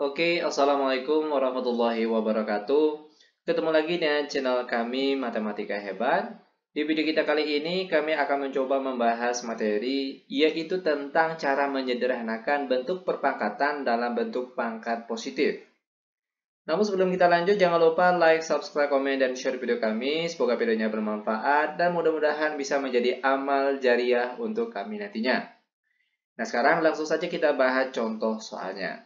Oke, Assalamualaikum warahmatullahi wabarakatuh. Ketemu lagi dengan channel kami Matematika Hebat. Di video kita kali ini, kami akan mencoba membahas materi, yaitu tentang cara menyederhanakan bentuk perpangkatan dalam bentuk pangkat positif. Namun sebelum kita lanjut, jangan lupa like, subscribe, komen, dan share video kami. Semoga videonya bermanfaat dan mudah-mudahan bisa menjadi amal jariah untuk kami nantinya. Nah, sekarang langsung saja kita bahas contoh soalnya.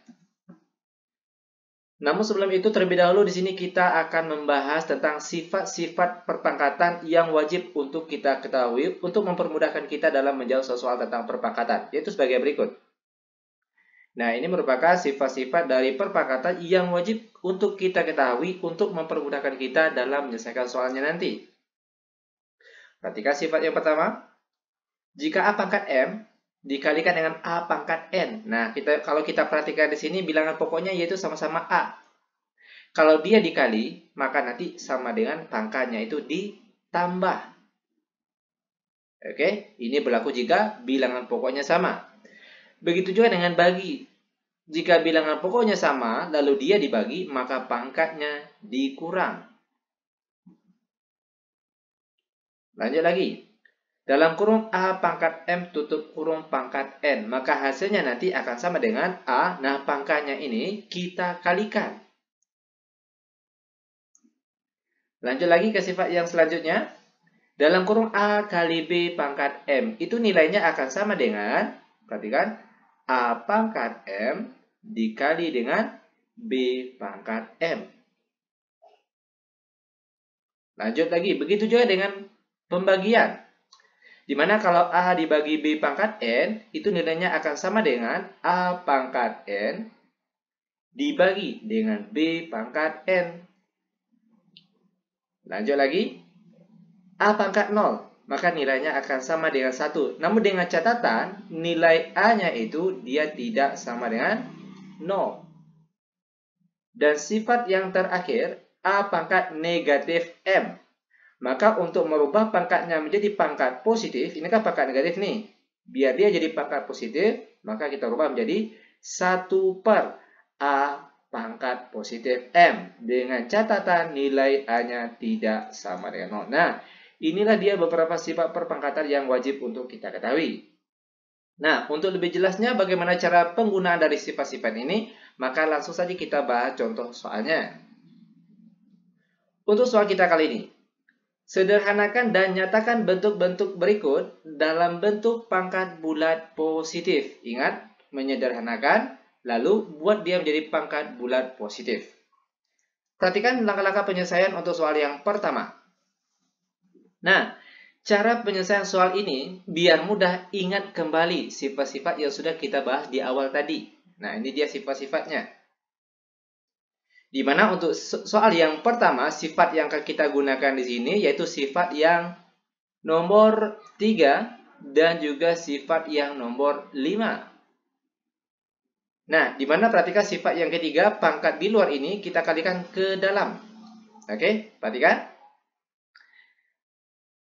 Namun sebelum itu terlebih dahulu di sini kita akan membahas tentang sifat-sifat perpangkatan yang wajib untuk kita ketahui untuk mempermudahkan kita dalam menjawab soal tentang perpangkatan, yaitu sebagai berikut. Nah, ini merupakan sifat-sifat dari perpangkatan yang wajib untuk kita ketahui untuk mempermudahkan kita dalam menyelesaikan soalnya nanti. Perhatikan sifat yang pertama. Jika A pangkat M dikalikan dengan A pangkat N. Nah, kalau kita perhatikan di sini bilangan pokoknya yaitu sama-sama A. Kalau dia dikali, maka nanti sama dengan pangkatnya itu ditambah. Oke, ini berlaku jika bilangan pokoknya sama. Begitu juga dengan bagi. Jika bilangan pokoknya sama, lalu dia dibagi, maka pangkatnya dikurang. Lanjut lagi. Dalam kurung A pangkat M tutup kurung pangkat N, maka hasilnya nanti akan sama dengan A. Nah, pangkatnya ini kita kalikan. Lanjut lagi ke sifat yang selanjutnya. Dalam kurung A kali B pangkat M, itu nilainya akan sama dengan, perhatikan, A pangkat M dikali dengan B pangkat M. Lanjut lagi, begitu juga dengan pembagian. Dimana kalau A dibagi B pangkat N, itu nilainya akan sama dengan A pangkat N dibagi dengan B pangkat N. Lanjut lagi, A pangkat 0, maka nilainya akan sama dengan 1. Namun dengan catatan, nilai A-nya itu dia tidak sama dengan 0. Dan sifat yang terakhir, A pangkat negatif M. Maka untuk merubah pangkatnya menjadi pangkat positif, ini kan pangkat negatif nih. Biar dia jadi pangkat positif, maka kita rubah menjadi 1 per A pangkat positif M. Dengan catatan nilai A-nya tidak sama dengan 0. Nah, inilah dia beberapa sifat perpangkatan yang wajib untuk kita ketahui. Nah, untuk lebih jelasnya bagaimana cara penggunaan dari sifat-sifat ini, maka langsung saja kita bahas contoh soalnya. Untuk soal kita kali ini, sederhanakan dan nyatakan bentuk-bentuk berikut dalam bentuk pangkat bulat positif. Ingat, menyederhanakan, lalu buat dia menjadi pangkat bulat positif. Perhatikan langkah-langkah penyelesaian untuk soal yang pertama. Nah, cara penyelesaian soal ini biar mudah, ingat kembali sifat-sifat yang sudah kita bahas di awal tadi. Nah, ini dia sifat-sifatnya. Di mana untuk soal yang pertama, sifat yang akan kita gunakan di sini yaitu sifat yang nomor 3 dan juga sifat yang nomor 5. Nah, di mana perhatikan sifat yang ketiga, pangkat di luar ini kita kalikan ke dalam. Oke, perhatikan.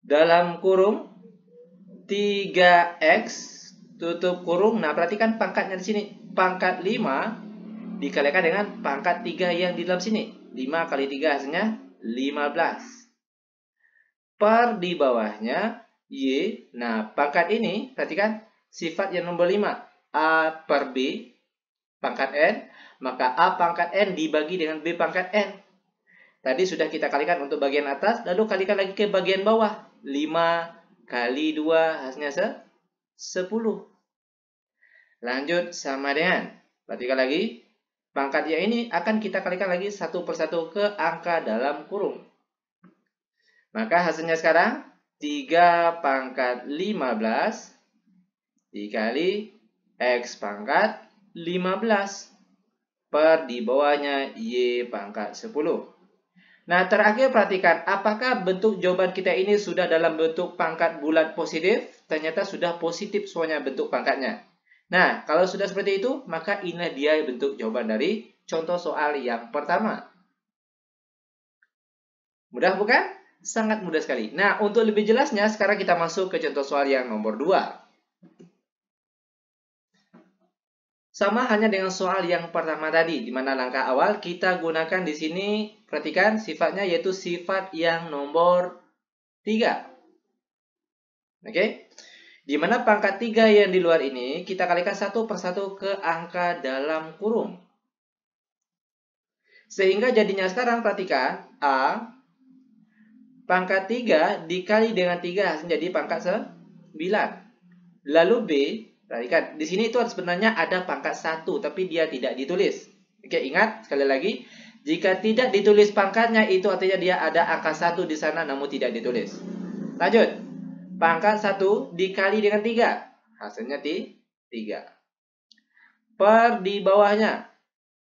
Dalam kurung 3x tutup kurung. Nah, perhatikan pangkatnya di sini. Pangkat 5 dikalikan dengan pangkat 3 yang di dalam sini. 5 kali 3 hasilnya 15. Per di bawahnya Y. Nah, pangkat ini, perhatikan sifat yang nomor 5. A per B pangkat N, maka A pangkat N dibagi dengan B pangkat N. Tadi sudah kita kalikan untuk bagian atas, lalu kalikan lagi ke bagian bawah. 5 kali 2 hasilnya 10. Lanjut sama dengan, perhatikan lagi, pangkatnya ini akan kita kalikan lagi satu persatu ke angka dalam kurung. Maka hasilnya sekarang 3 pangkat 15 dikali X pangkat 15 per di bawahnya Y pangkat 10. Nah, terakhir perhatikan apakah bentuk jawaban kita ini sudah dalam bentuk pangkat bulat positif? Ternyata sudah positif semuanya bentuk pangkatnya. Nah, kalau sudah seperti itu, maka inilah dia bentuk jawaban dari contoh soal yang pertama. Mudah bukan? Sangat mudah sekali. Nah, untuk lebih jelasnya, sekarang kita masuk ke contoh soal yang nomor 2. Sama hanya dengan soal yang pertama tadi, di mana langkah awal kita gunakan di sini, perhatikan sifatnya yaitu sifat yang nomor 3. Oke? Di mana pangkat 3 yang di luar ini kita kalikan satu persatu ke angka dalam kurung. Sehingga jadinya sekarang perhatikan A pangkat 3 dikali dengan 3 hasilnya jadi pangkat 9. Lalu B, perhatikan, di sini itu sebenarnya ada pangkat 1, tapi dia tidak ditulis. Oke, ingat sekali lagi, jika tidak ditulis pangkatnya, itu artinya dia ada angka 1 di sana, namun tidak ditulis. Lanjut, pangkat 1 dikali dengan 3, hasilnya 3. Per di bawahnya,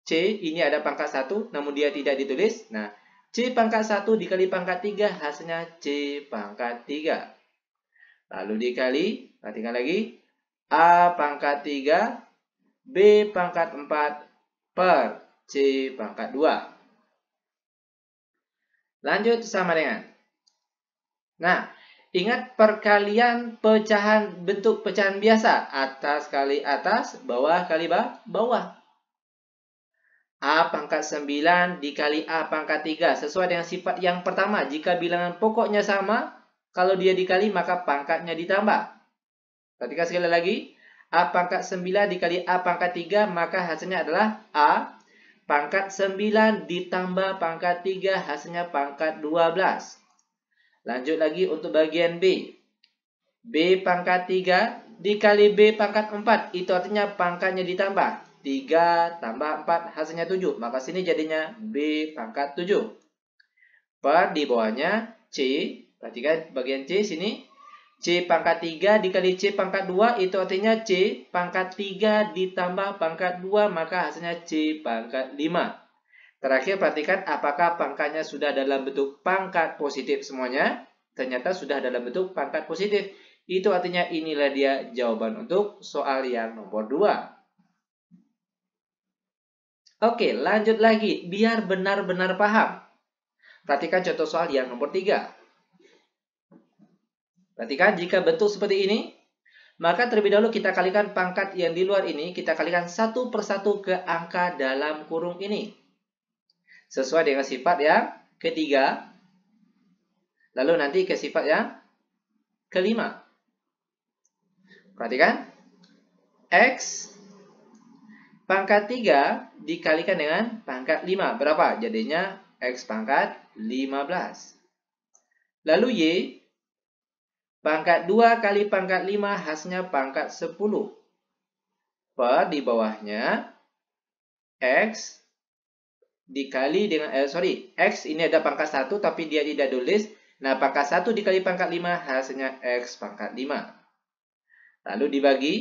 C, ini ada pangkat 1, namun dia tidak ditulis. Nah, C pangkat 1 dikali pangkat 3, hasilnya C pangkat 3. Lalu dikali, perhatikan lagi, A pangkat 3, B pangkat 4, per C pangkat 2. Lanjut sama dengan. Nah, ingat perkalian pecahan bentuk pecahan biasa. Atas kali atas, bawah kali bawah. A pangkat 9 dikali A pangkat 3. Sesuai dengan sifat yang pertama. Jika bilangan pokoknya sama, kalau dia dikali maka pangkatnya ditambah. Perhatikan sekali lagi, A pangkat 9 dikali A pangkat 3, maka hasilnya adalah A pangkat 9 ditambah pangkat 3, hasilnya pangkat 12. Lanjut lagi untuk bagian B. B pangkat 3 dikali B pangkat 4, itu artinya pangkatnya ditambah. 3 tambah 4, hasilnya 7. Maka sini jadinya B pangkat 7. Per di bawahnya C, perhatikan bagian C sini. C pangkat 3 dikali C pangkat 2, itu artinya C pangkat 3 ditambah pangkat 2, maka hasilnya C pangkat 5. Terakhir perhatikan apakah pangkatnya sudah dalam bentuk pangkat positif semuanya. Ternyata sudah dalam bentuk pangkat positif. Itu artinya inilah dia jawaban untuk soal yang nomor 2. Oke, lanjut lagi biar benar-benar paham. Perhatikan contoh soal yang nomor 3. Perhatikan jika bentuk seperti ini, maka terlebih dahulu kita kalikan pangkat yang di luar ini, kita kalikan satu persatu ke angka dalam kurung ini. Sesuai dengan sifat yang ketiga, lalu nanti ke sifat yang kelima. Perhatikan, X pangkat 3 dikalikan dengan pangkat 5. Berapa? Jadinya X pangkat 15. Lalu Y pangkat 2 kali pangkat 5 hasilnya pangkat 10. Per di bawahnya X dikali dengan X ini ada pangkat 1 tapi dia tidak tulis. Nah, pangkat 1 dikali pangkat 5 hasilnya X pangkat 5. Lalu dibagi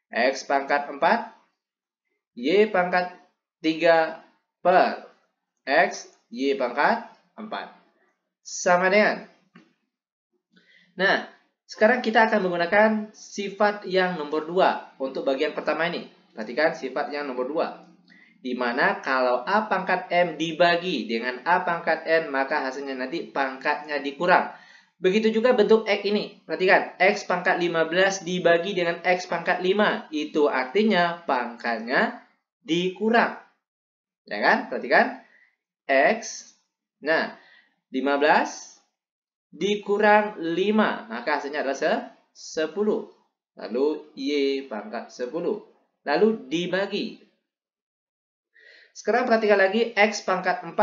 X pangkat 4 Y pangkat 3 per X Y pangkat 4. Sama dengan. Nah, sekarang kita akan menggunakan sifat yang nomor 2 untuk bagian pertama ini. Perhatikan sifat yang nomor 2. Di mana kalau A pangkat M dibagi dengan A pangkat N, maka hasilnya nanti pangkatnya dikurang. Begitu juga bentuk X ini. Perhatikan, X pangkat 15 dibagi dengan X pangkat 5. Itu artinya pangkatnya dikurang. Ya kan? Perhatikan, X. Nah, 15 dikurang 5, maka hasilnya adalah 10. Lalu Y pangkat 10. Lalu dibagi. Sekarang perhatikan lagi X pangkat 4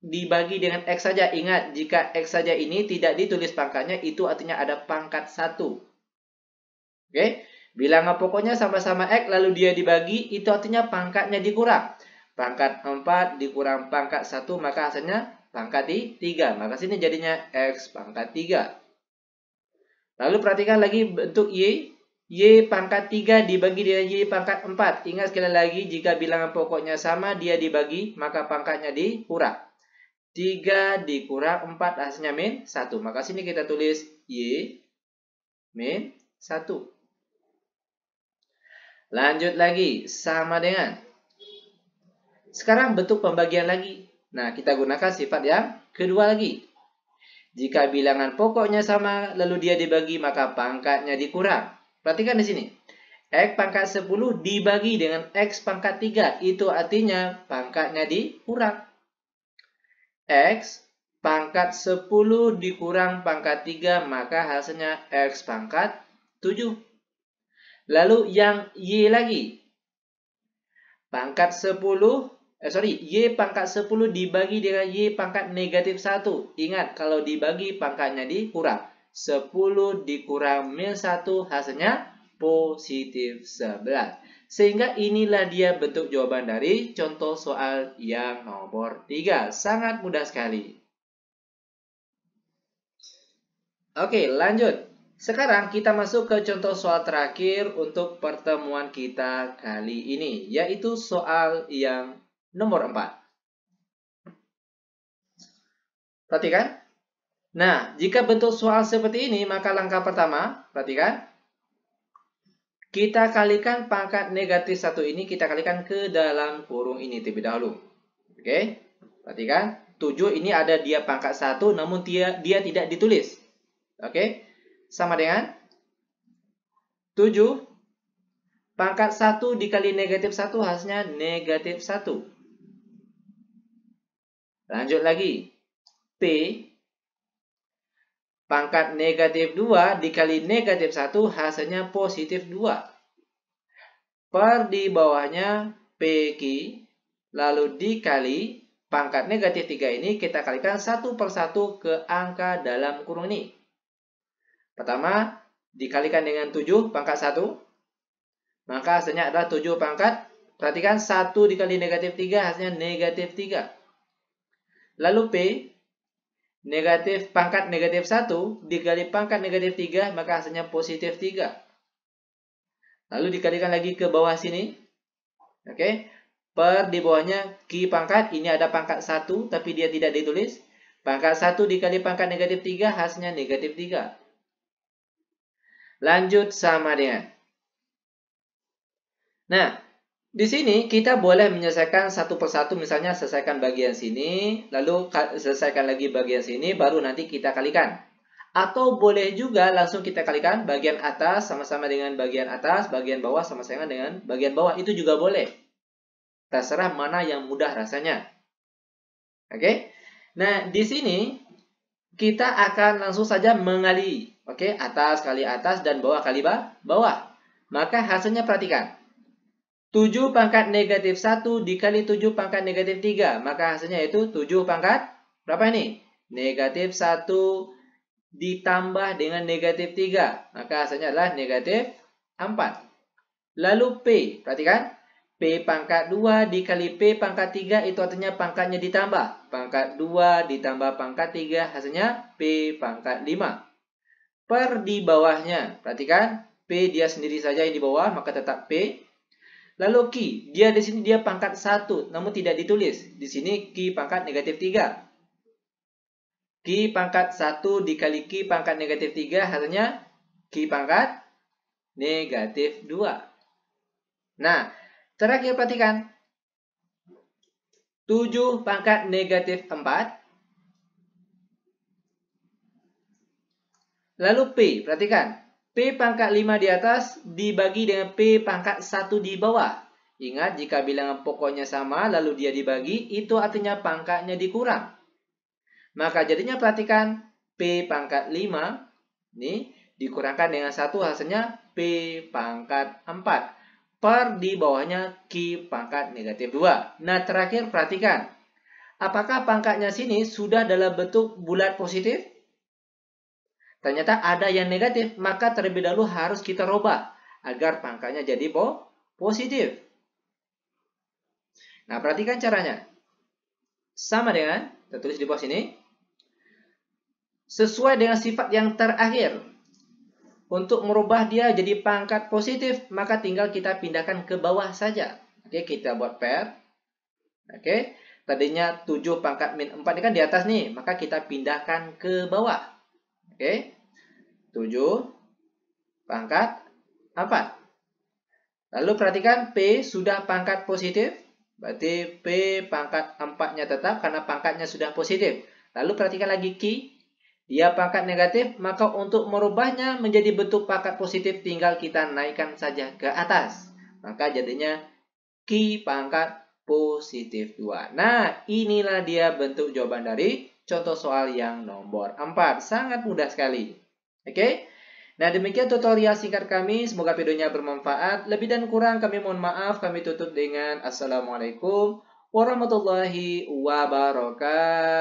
dibagi dengan X saja. Ingat, jika X saja ini tidak ditulis pangkatnya, itu artinya ada pangkat 1. Oke? Bilangan pokoknya sama-sama X, lalu dia dibagi, itu artinya pangkatnya dikurang. Pangkat 4 dikurang pangkat 1, maka hasilnya pangkat 3. Maka sini jadinya X pangkat 3. Lalu perhatikan lagi bentuk Y. Y pangkat 3 dibagi dengan Y pangkat 4. Ingat sekali lagi, jika bilangan pokoknya sama, dia dibagi, maka pangkatnya dikurang. 3 dikurang 4 hasilnya min 1. Maka sini kita tulis Y min 1. Lanjut lagi, sama dengan. Sekarang bentuk pembagian lagi. Nah, kita gunakan sifat yang kedua lagi. Jika bilangan pokoknya sama, lalu dia dibagi, maka pangkatnya dikurang. Perhatikan di sini. X pangkat 10 dibagi dengan X pangkat 3. Itu artinya pangkatnya dikurang. X pangkat 10 dikurang pangkat 3, maka hasilnya X pangkat 7. Lalu yang Y lagi. Pangkat 10, Y pangkat 10 dibagi dengan Y pangkat negatif 1. Ingat, kalau dibagi pangkatnya dikurang. 10 dikurang min 1 hasilnya positif 11. Sehingga inilah dia bentuk jawaban dari contoh soal yang nomor 3. Sangat mudah sekali. Oke, lanjut. Sekarang kita masuk ke contoh soal terakhir untuk pertemuan kita kali ini, yaitu soal yang nomor 4. Perhatikan. Nah, jika bentuk soal seperti ini, maka langkah pertama, perhatikan. Kita kalikan pangkat negatif 1 ini, kita kalikan ke dalam kurung ini terlebih dahulu. Oke, perhatikan. 7 ini ada dia pangkat 1, namun dia tidak ditulis. Oke, sama dengan 7 pangkat 1 dikali negatif 1 hasilnya negatif 1. Lanjut lagi. P pangkat negatif 2 dikali negatif 1 hasilnya positif 2. Per di bawahnya PQ lalu dikali pangkat negatif 3 ini kita kalikan satu per satu ke angka dalam kurung ini. Pertama, dikalikan dengan 7 pangkat 1. Maka hasilnya adalah 7 pangkat. Perhatikan 1 dikali negatif 3 hasilnya negatif 3. Lalu P, negatif pangkat negatif 1 dikali pangkat negatif 3 maka hasilnya positif 3. Lalu dikalikan lagi ke bawah sini. Oke. Per di bawahnya Q pangkat. Ini ada pangkat 1 tapi dia tidak ditulis. Pangkat 1 dikali pangkat negatif 3 hasilnya negatif 3. Lanjut sama dengan. Nah, di sini kita boleh menyelesaikan satu persatu, misalnya selesaikan bagian sini, lalu selesaikan lagi bagian sini, baru nanti kita kalikan. Atau boleh juga langsung kita kalikan bagian atas sama-sama dengan bagian atas, bagian bawah sama-sama dengan bagian bawah, itu juga boleh. Terserah mana yang mudah rasanya. Oke? Nah, di sini kita akan langsung saja mengali. Oke, atas kali atas dan bawah kali bawah. Maka hasilnya perhatikan. 7 pangkat negatif 1 dikali 7 pangkat negatif 3. Maka hasilnya itu 7 pangkat berapa ini? Negatif 1 ditambah dengan negatif 3. Maka hasilnya adalah negatif 4. Lalu P, perhatikan. P pangkat 2 dikali P pangkat 3 itu artinya pangkatnya ditambah. Pangkat 2 ditambah pangkat 3 hasilnya P pangkat 5. Per di bawahnya, perhatikan P dia sendiri saja yang di bawah, maka tetap P. Lalu Q, dia di sini dia pangkat 1, namun tidak ditulis. Di sini Q pangkat negatif 3. Q pangkat 1 dikali Q pangkat negatif 3, hasilnya Q pangkat negatif 2. Nah, terakhir perhatikan. 7 pangkat negatif 4. Lalu P, perhatikan. P pangkat 5 di atas dibagi dengan P pangkat 1 di bawah. Ingat, jika bilangan pokoknya sama lalu dia dibagi, itu artinya pangkatnya dikurang. Maka jadinya perhatikan, P pangkat 5 ini dikurangkan dengan 1 hasilnya P pangkat 4. Per di bawahnya Q pangkat negatif 2. Nah, terakhir perhatikan. Apakah pangkatnya sini sudah dalam bentuk bulat positif? Ternyata ada yang negatif, maka terlebih dahulu harus kita rubah agar pangkatnya jadi positif. Nah, perhatikan caranya. Sama dengan, tertulis di bawah sini. Sesuai dengan sifat yang terakhir. Untuk merubah dia jadi pangkat positif, maka tinggal kita pindahkan ke bawah saja. Oke, kita buat pair. Oke, tadinya 7 pangkat min 4 ini kan di atas nih, maka kita pindahkan ke bawah. Oke, 7 pangkat 4. Lalu perhatikan P sudah pangkat positif. Berarti P pangkat 4-nya tetap karena pangkatnya sudah positif. Lalu perhatikan lagi Q. Dia pangkat negatif, maka untuk merubahnya menjadi bentuk pangkat positif tinggal kita naikkan saja ke atas. Maka jadinya Ki pangkat positif 2. Nah, inilah dia bentuk jawaban dari contoh soal yang nomor 4. Sangat mudah sekali. Oke? Nah, demikian tutorial singkat kami. Semoga videonya bermanfaat. Lebih dan kurang kami mohon maaf. Kami tutup dengan Assalamualaikum warahmatullahi wabarakatuh.